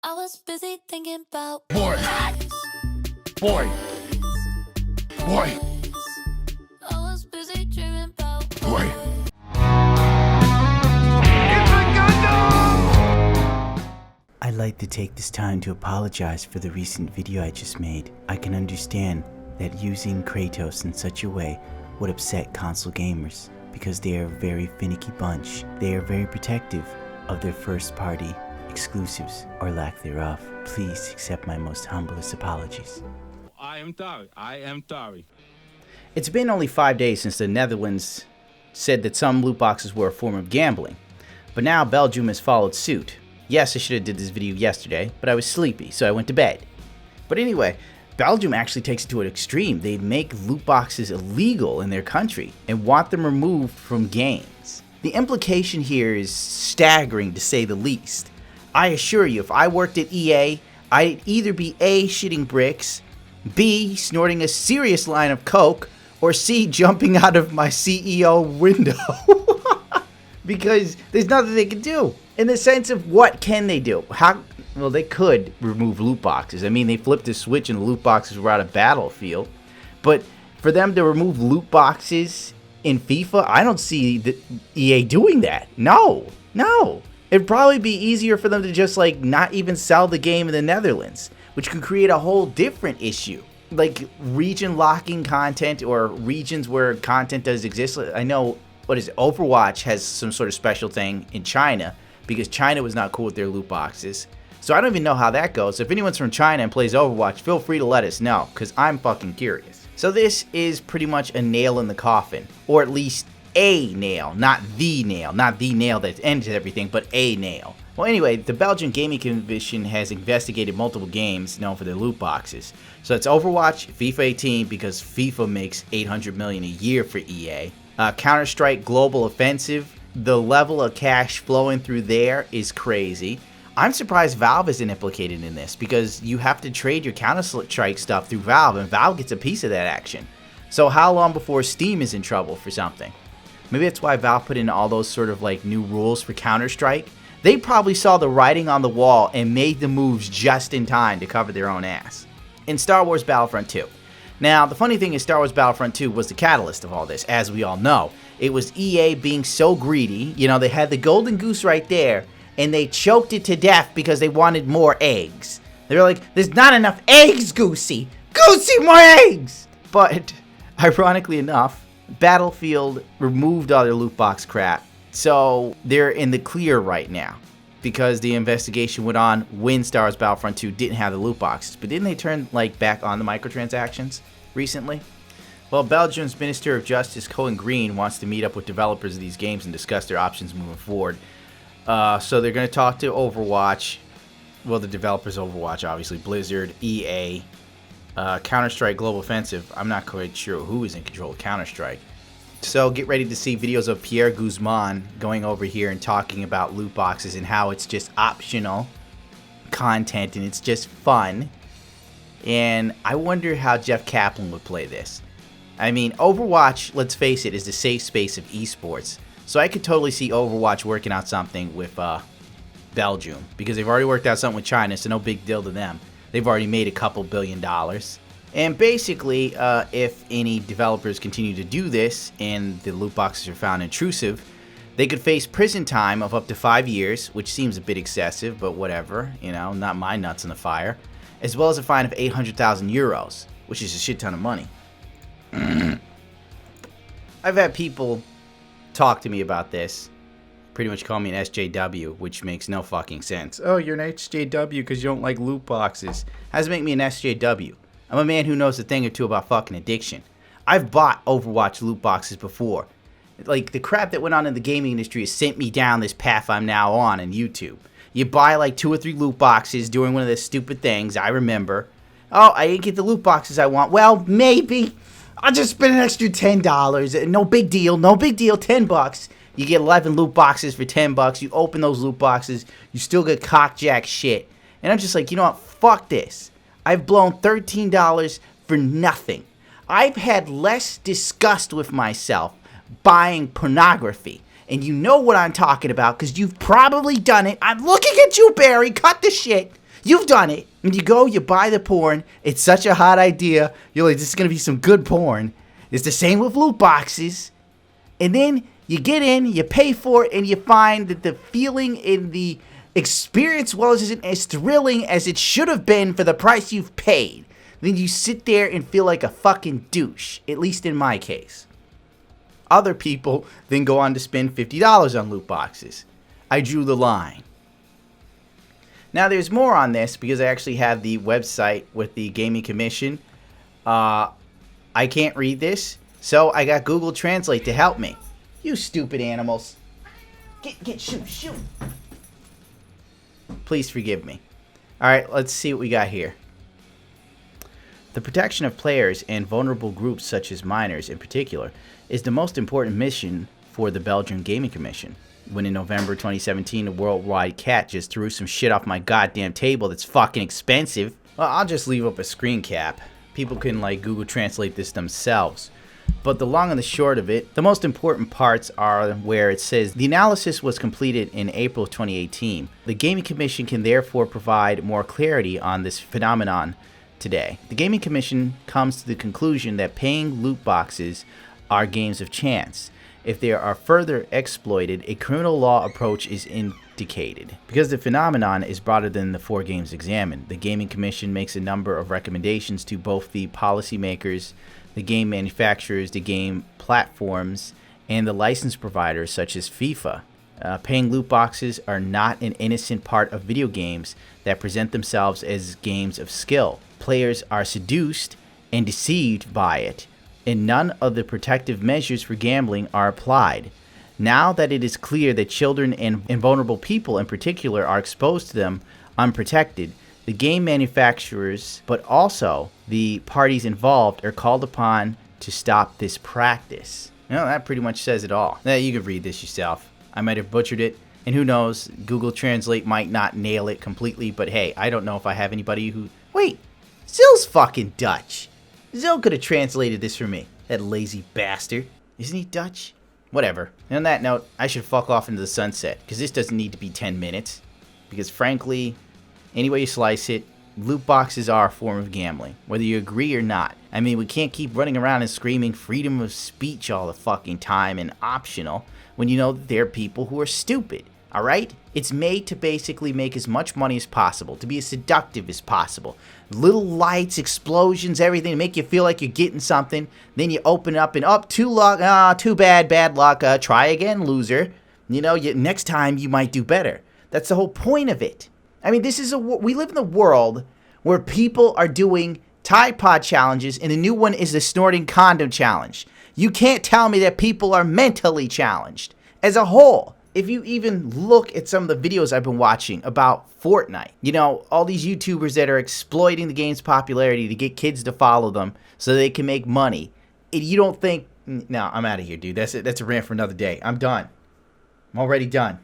I was busy thinking about Boy. Boy. Boy. I was busy dreaming about Boy. I'd like to take this time to apologize for the recent video I just made. I can understand that using Kratos in such a way would upset console gamers because they are a very finicky bunch. They are very protective of their first party exclusives or lack thereof. Please accept my most humblest apologies. I am sorry. It's been only 5 days since the Netherlands said that some loot boxes were a form of gambling, but now Belgium has followed suit. Yes, I should have did this video yesterday, but I was sleepy, so I went to bed. But anyway, Belgium actually takes it to an extreme. They make loot boxes illegal in their country and want them removed from games. The implication here is staggering to say the least. I assure you, if I worked at EA, I'd either be A, shitting bricks, B, snorting a serious line of coke, or C, jumping out of my CEO window. Because there's nothing they can do. In the sense of what can they do? Well, they could remove loot boxes. I mean, they flipped the switch and the loot boxes were out of Battlefield. But for them to remove loot boxes in FIFA, I don't see the EA doing that. No. It'd probably be easier for them to just like not even sell the game in the Netherlands, which could create a whole different issue. Like region locking content or regions where content does exist. I know, Overwatch has some sort of special thing in China because China was not cool with their loot boxes. So I don't even know how that goes. If anyone's from China and plays Overwatch, feel free to let us know, because I'm fucking curious. So this is pretty much a nail in the coffin, or at least a nail, not the nail that ends everything, but a nail. Well, anyway, the Belgian Gaming Commission has investigated multiple games known for their loot boxes. So it's Overwatch, FIFA 18, because FIFA makes $800 million a year for EA. Counter-Strike Global Offensive, the level of cash flowing through there is crazy. I'm surprised Valve isn't implicated in this because you have to trade your Counter-Strike stuff through Valve and Valve gets a piece of that action. So how long before Steam is in trouble for something? Maybe that's why Valve put in all those sort of like new rules for Counter-Strike. They probably saw the writing on the wall and made the moves just in time to cover their own ass. In Star Wars Battlefront 2. Now, the funny thing is Star Wars Battlefront 2 was the catalyst of all this, as we all know. It was EA being so greedy. You know, they had the golden goose right there, and they choked it to death because they wanted more eggs. They were like, there's not enough eggs, Goosey! Goosey, more eggs! But, ironically enough, Battlefield removed all their loot box crap, so they're in the clear right now. Because the investigation went on when Star Wars Battlefront 2 didn't have the loot boxes. But didn't they turn back on the microtransactions recently? Well, Belgium's Minister of Justice, Cohen Green, wants to meet up with developers of these games and discuss their options moving forward. So they're going to talk to Overwatch. Well, the developers of Overwatch, obviously. Blizzard, EA, Counter-Strike Global Offensive. I'm not quite sure who is in control of Counter-Strike. So get ready to see videos of Pierre Guzman going over here and talking about loot boxes and how it's just optional content and it's just fun. And I wonder how Jeff Kaplan would play this. I mean, Overwatch, let's face it, is the safe space of esports. So I could totally see Overwatch working out something with Belgium because they've already worked out something with China, so no big deal to them. They've already made a couple $1 billion. And basically, if any developers continue to do this and the loot boxes are found intrusive, they could face prison time of up to 5 years, which seems a bit excessive, but whatever, you know, not my nuts in the fire, as well as a fine of 800,000 euros, which is a shit ton of money. I've had people talk to me about this, pretty much call me an SJW, which makes no fucking sense. Oh, you're an SJW because you don't like loot boxes. How does it make me an SJW? I'm a man who knows a thing or two about fucking addiction. I've bought Overwatch loot boxes before. Like, the crap that went on in the gaming industry has sent me down this path I'm now on YouTube. You buy like 2 or 3 loot boxes doing one of the stupid things, I remember. Oh, I didn't get the loot boxes I want. Well, maybe. I'll just spend an extra $10. No big deal, 10 bucks. You get 11 loot boxes for 10 bucks. You open those loot boxes, you still get cockjack shit. And I'm just like, you know what, fuck this. I've blown $13 for nothing. I've had less disgust with myself buying pornography. And you know what I'm talking about because you've probably done it. I'm looking at you, Barry. Cut the shit. You've done it. When you go, you buy the porn. It's such a hot idea. You're like, this is going to be some good porn. It's the same with loot boxes. And then you get in, you pay for it, and you find that the feeling in the experience isn't as thrilling as it should have been for the price you've paid. Then you sit there and feel like a fucking douche, at least in my case. Other people then go on to spend $50 on loot boxes. I drew the line. Now there's more on this because I actually have the website with the Gaming Commission. I can't read this, so I got Google Translate to help me. You stupid animals. Shoot. Please forgive me. Alright, let's see what we got here. The protection of players and vulnerable groups such as minors in particular is the most important mission for the Belgian Gaming Commission. When in November 2017 a worldwide cat just threw some shit off my goddamn table that's fucking expensive. Well, I'll just leave up a screen cap. People can like Google Translate this themselves. But the long and the short of it, the most important parts are where it says the analysis was completed in April of 2018. The Gaming Commission can therefore provide more clarity on this phenomenon today. The Gaming Commission comes to the conclusion that paying loot boxes are games of chance. If they are further exploited, a criminal law approach is indicated. Because the phenomenon is broader than the 4 games examined, the Gaming Commission makes a number of recommendations to both the policymakers, the game manufacturers, the game platforms, and the license providers such as FIFA. Paying loot boxes are not an innocent part of video games that present themselves as games of skill. Players are seduced and deceived by it, and none of the protective measures for gambling are applied. Now that it is clear that children and vulnerable people in particular are exposed to them unprotected, the game manufacturers, but also the parties involved, are called upon to stop this practice. That pretty much says it all. You can read this yourself. I might have butchered it, and who knows, Google Translate might not nail it completely, but hey, I don't know if I have anybody who... Wait, Zill's fucking Dutch. Zill could have translated this for me. That lazy bastard. Isn't he Dutch? Whatever. And on that note, I should fuck off into the sunset, because this doesn't need to be 10 minutes. Because frankly, any way you slice it, loot boxes are a form of gambling, whether you agree or not. I mean, we can't keep running around and screaming freedom of speech all the fucking time and optional when you know that there are people who are stupid, alright? It's made to basically make as much money as possible, to be as seductive as possible. Little lights, explosions, everything to make you feel like you're getting something. Then you open it up and, too bad, bad luck, try again, loser. Next time you might do better. That's the whole point of it. I mean, we live in a world where people are doing Tide Pod challenges, and the new one is the snorting condom challenge. You can't tell me that people are mentally challenged as a whole. If you even look at some of the videos I've been watching about Fortnite, all these YouTubers that are exploiting the game's popularity to get kids to follow them so they can make money. And you don't think, no, I'm out of here, dude. That's a rant for another day. I'm done. I'm already done.